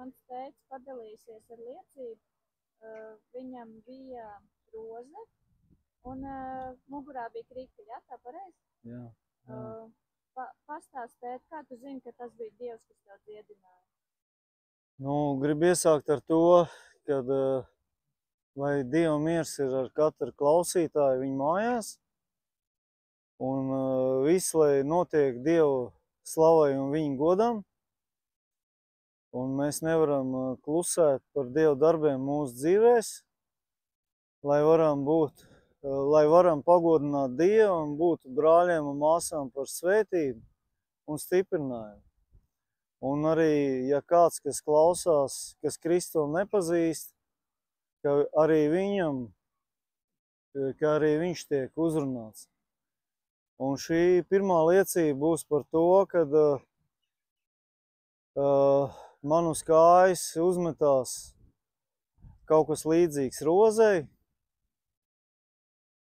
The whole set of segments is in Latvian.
mans tētis padalīsies ar liecību. Viņam bija roze un mugurā bija krikli, ja? Tā pareizi? Jā. Pastāstēt, kā tu zini, ka tas bija Dievs, kas tev dziedināja? Nu, gribu iesākt ar to, kad lai Dieva miers ir ar katru klausītāju viņa mājās, un viss, lai notiek Dievu slavai un viņa godam, un mēs nevaram klusēt par Dievu darbiem mūsu dzīvēs, lai varam pagodināt Dievu un būt brāļiem un māsām par svētību un stiprinājumu. Un arī, ja kāds, kas klausās, kas Kristu nepazīst, ka arī viņš tiek uzrunāts. Un šī pirmā liecība būs par to, kad man uz kājas uzmetās kaut kas līdzīgs rozei,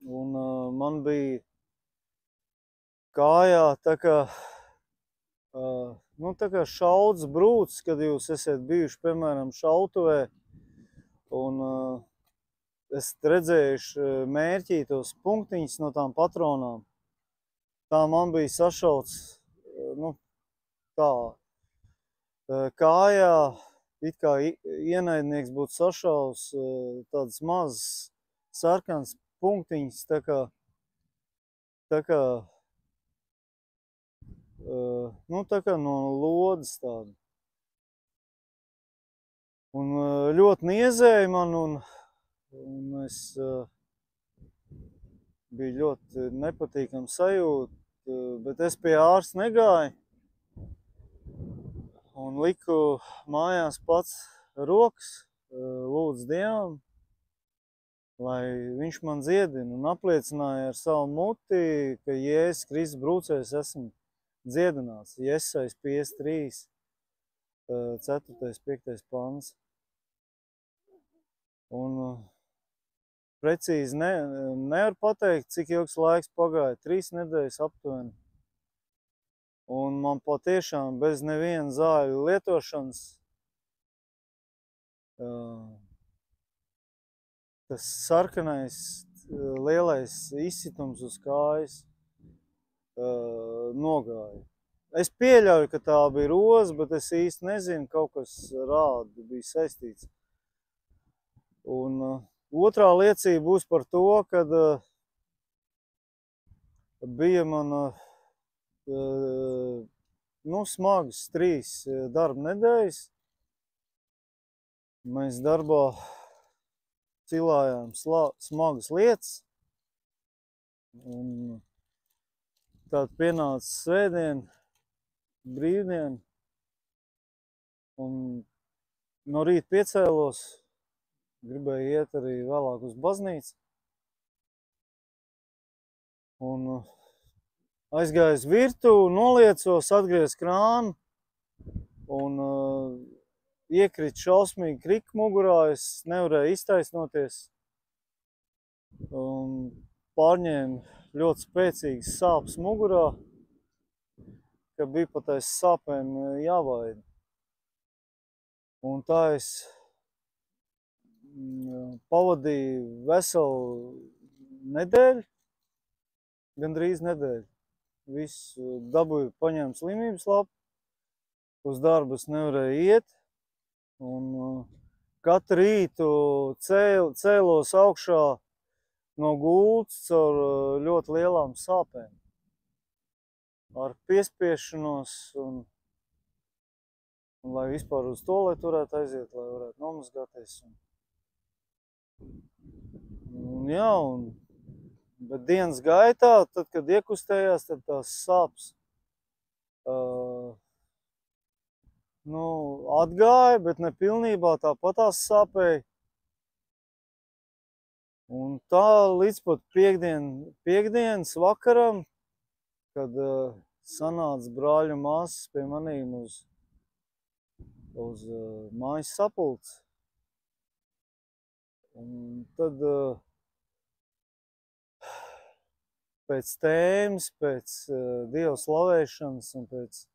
un man bija kājā tā kā šauds brūcis, kad jūs esat bijuši, piemēram, šautuvē, un esat redzējuši mērķī tos punktiņus no tām patronām. Tā man bija sašauts, kājā, it kā ienaidnieks būtu sašaus tādas mazas sarkanas punktiņas, tā kā no lodes tāda. Un ļoti niezēja man, un es bija ļoti nepatīkama sajūta, bet es pie ārsta negāju un liku mājās pats rokas, lūdzu Dievam, lai viņš man dziedina, un apliecināja ar savu muti, ka Jēzus Kristus brūcēs esmu dziedināts. Jesais 53, 4. 5. pants. Un precīzi nevar pateikt, cik ilgs laiks pagāja, 3 nedēļas aptuveni. Un man patiešām bez neviena zāļu lietošanas tas sarkanais lielais izsitums uz kājas nogāja. Es pieļauju, ka tā bija roze, bet es īsti nezinu, kaut kas rādi bija saistīts. Un otrā liecība būs par to, kad bija man smagas 3 darba nedēļas. Mēs darbā cilājām smagas lietas. Un tad pienāca svētdiena, brīvdiena. Un no rīta piecēlos, gribēju iet arī vēlāk uz baznīcu. Un aizgāju uz virtuvi, noliecos, atgriezu krānu un iekrita šausmīgi krika mugurā, es nevarēju iztaisnoties. Un pārņēma ļoti spēcīgas sāpes mugurā, ka bija pat aiz sāpēm jāvaida. Un tā es pavadīju veselu nedēļu, gandrīz nedēļu. Visu dabūju paņēmu slimības lapu, uz darbu es nevarēju iet, un katru rītu cēlos augšā no gultas ar ļoti lielām sāpēm. Ar piespiešanos, un lai vispār uz toaletu varētu aiziet, lai varētu nomazgāties. Bet dienas gaitā, tad, kad iekustējās, tad tās sāpes atgāja, bet ne pilnībā, tāpatās sāpēja. Un tā līdz pat piekdienas vakaram, kad sanāca brāļu māsas pie manīm uz mājas sapulci. Un tad pēc tēmas, pēc Dieva slavēšanas un pēc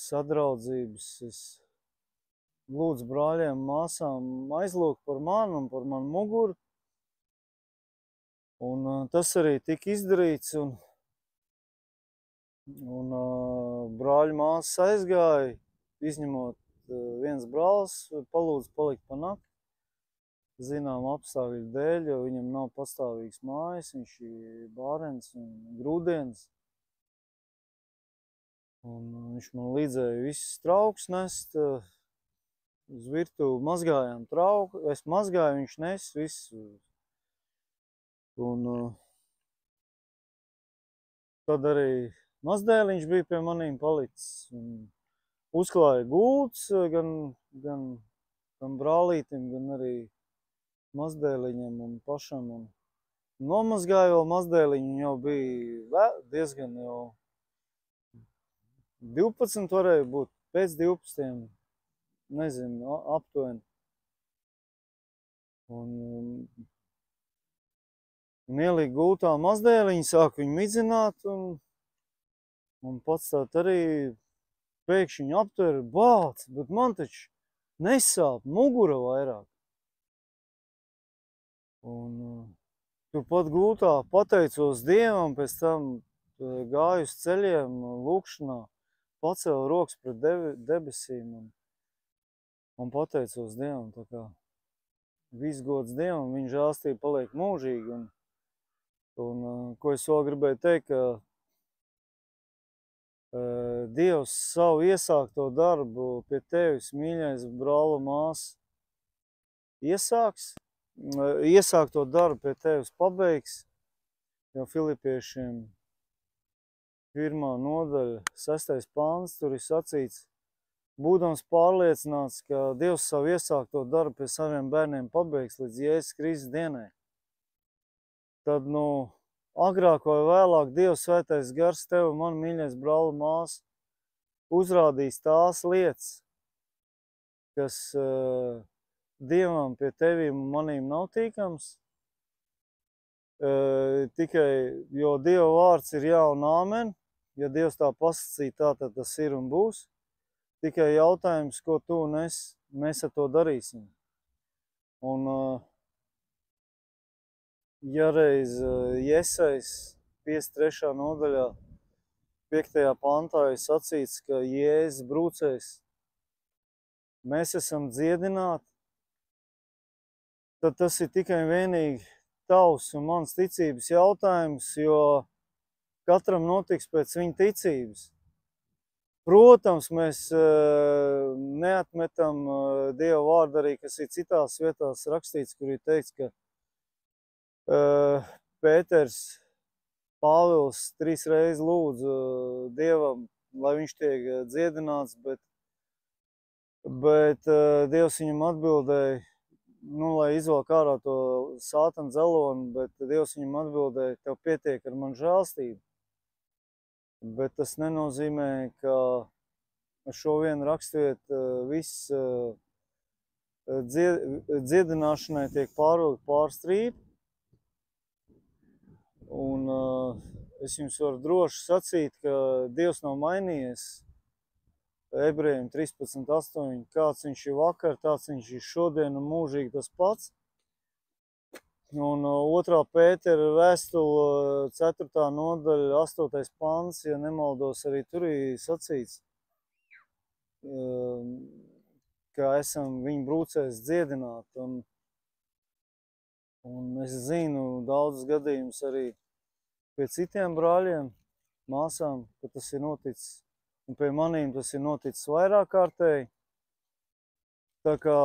sadraudzības. Es lūdzu brāļiem, māsām aizlūgt par mani un par manu muguru. Un tas arī tika izdarīts, un brāļu māsas aizgāja, izņemot viens brālis, palūdz palikt pa nakti. Zinām apstākļu dēļ, jo viņam nav pastāvīgs mājas, viņš ir bārens un grūdienis. Un viņš man līdzēja visus traukus nest, uz virtuvi mazgājām trauku, es mazgāju, viņš nes visu. Un tad arī mazdēliņš bija pie manīm palicis. Un uzklāja gults gan brālītim, gan arī mazdēliņam un pašam. Un nomazgāju vēl mazdēliņu, jau bija diezgan jau 12 varēja būt, pēc 12, nezinu, aptuveni. Un ielika gultā mazdēliņu, sāku viņu midzināt, un pats tā arī pēkšņi aptver, bāc, bet man taču nesāp mugura vairāk. Un turpat gultā pateicos Dievam, pēc tam gāju uz ceļiem, lūkšanā, pacēlu rokas pret debesīm un pateicos Dievam. Tā kā viss gods Dievam, viņa žēlstība paliek mūžīgi. Un ko es vēl gribēju teikt, ka Dievs savu iesākto darbu pie tevis, mīļais brāl un māsa, iesākto darbu pie tevis pabeigs, jo Filipiešiem 1. nodaļa, 6. pāns, tur ir sacīts, būdams pārliecināts, ka Dievs savu iesākto darbu pie saviem bērniem pabeigs līdz Jēzus Kristus dienai. Tad, agrāk vai vēlāk Dievs svētais gars tev, man mīļais brāl un māsa, uzrādīs tās lietas, kas Dievam pie tevīm un manīm nav tīkams. Jo Dieva vārds ir jā un āmen. Ja Dievs tā pasacīja, tā tad tas ir un būs. Tikai jautājums, ko tu un mēs ar to darīsim. Un ja reiz Jesais 53. nodaļā 5. pantā ir sacīts, ka Jēzus brūcēs, mēs esam dziedināti, tad tas ir tikai vienīgi tavs un mans ticības jautājums, jo katram notiks pēc viņa ticības. Protams, mēs neatmetam Dieva vārdu arī, kas ir citās vietās rakstīts, kur ir teikts, ka Pēters, Pāvils 3 reizes lūdzu Dievam, lai viņš tiek dziedināts, bet Dievs viņam atbildēja, lai izvelk ārā to sātana dzeloni, bet Dievs viņam atbildēja, tev pietiek ar man žēlstību. Bet tas nenozīmē, ka ar šo vienu rakstvietu viss dziedināšanai tiek pārvilkt pār strīpu. Un es jums varu droši sacīt, ka Dievs nav mainījies. Ebrejiem 13.8. Kāds viņš ir vakar, tāds viņš ir šodien un mūžīgi tas pats. Un 2. Pētera vēstule 4. nodaļa 8. pants, ja nemaldos, arī tur ir sacīts, ka esam viņu brūcēs dziedināti. Un es zinu daudzus gadījumus arī pie citiem brāļiem, māsām, ka tas ir noticis. Un pie manīm tas ir noticis vairāk kārtēji. Tā kā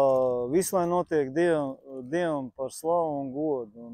visu lai notiek Dievam par slavu un godu.